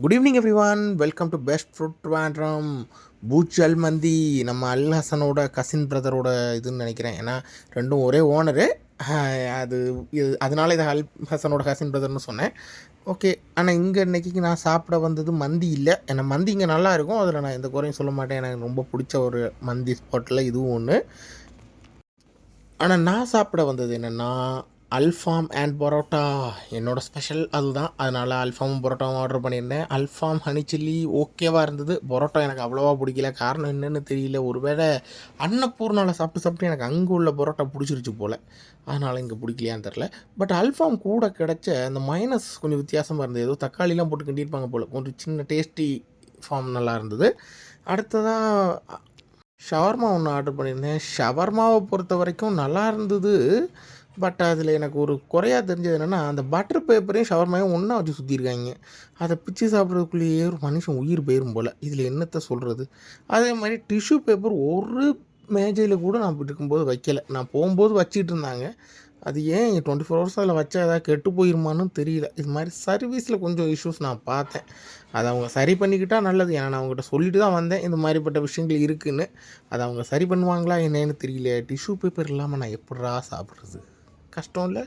Good evening everyone, welcome to best fruit Trivandrum. பூச் அல் மந்தி நம்ம அல் ஹசனோட கசின் பிரதரோட இதுன்னு நினைக்கிறேன். ஏன்னா ரெண்டும் ஒரே ஓனரு. அது அதனால இதை அல் ஹசனோட கசின் பிரதர்னு சொன்னேன். ஓகே, ஆனால் இங்கே இன்றைக்கி நான் சாப்பிட வந்தது மந்தி இல்லை. ஏன்னா மந்தி இங்கே நல்லா இருக்கும், அதில் நான் எந்த குறையும் சொல்ல மாட்டேன். எனக்கு ரொம்ப பிடிச்ச ஒரு மந்தி ஸ்பாட்டில் இதுவும் ஒன்று. ஆனால் நான் சாப்பிட வந்தது என்னென்னா அல்ஃபாம் அண்ட் பரோட்டா. என்னோடய ஸ்பெஷல் அதுதான். அதனால் அல்ஃபாமும் பரோட்டாவும் ஆர்டர் பண்ணியிருந்தேன். அல்ஃபாம் ஹனி சில்லி ஓகேவாக இருந்தது. பரோட்டா எனக்கு அவ்வளோவா பிடிக்கல. காரணம் என்னென்னு தெரியல. ஒருவேளை அன்னப்பூர்ணாவில் சாப்பிட்டு எனக்கு அங்கே உள்ள பரோட்டா பிடிச்சிருச்சு போல். அதனால் இங்கே பிடிக்கலையான்னு தெரில. பட் அல்ஃபாம் கூட கிடச்ச அந்த மைனஸ் கொஞ்சம் வித்தியாசமாக இருந்தது. ஏதோ தக்காளிலாம் போட்டு கிண்டியிருப்பாங்க போல். கொஞ்சம் சின்ன டேஸ்டி ஃபார்ம் நல்லா இருந்தது. அடுத்ததாக ஷவர்மா ஒன்று ஆர்டர் பண்ணியிருந்தேன். ஷவர்மாவை பொறுத்த வரைக்கும் நல்லா இருந்தது. பட் அதில் எனக்கு ஒரு குறையாக தெரிஞ்சது என்னென்னா, அந்த பட்டர் பேப்பரையும் ஷவர்மாவையும் ஒன்றா வச்சு சுற்றிருக்காங்க. அதை பிச்சு சாப்பிட்றதுக்குள்ளேயே ஒரு மனுஷன் உயிர் போயிரும் போல். இதில் என்னத்தை சொல்கிறது. அதே மாதிரி டிஷ்யூ பேப்பர் ஒரு மேஜையில் கூட நான் இருக்கும்போது வைக்கலை. நான் போகும்போது வச்சிட்டு இருந்தாங்க. அது ஏன் 24 ஹவர்ஸ் அதில் வச்சா எதாவது கெட்டு போயிருமான்னு தெரியல. இது மாதிரி சர்வீஸில் கொஞ்சம் இஷ்யூஸ் நான் பார்த்தேன். அதை அவங்க சரி பண்ணிக்கிட்டால் நல்லது. ஏன்னா நான் அவங்ககிட்ட சொல்லிட்டு தான் வந்தேன் இந்த மாதிரிப்பட்ட விஷயங்கள் இருக்குதுன்னு. அதை அவங்க சரி பண்ணுவாங்களா என்னன்னு தெரியல. டிஷ்யூ பேப்பர் இல்லாமல் நான் எப்பட்றா சாப்பிட்றது? கஷ்டம் இல்லை?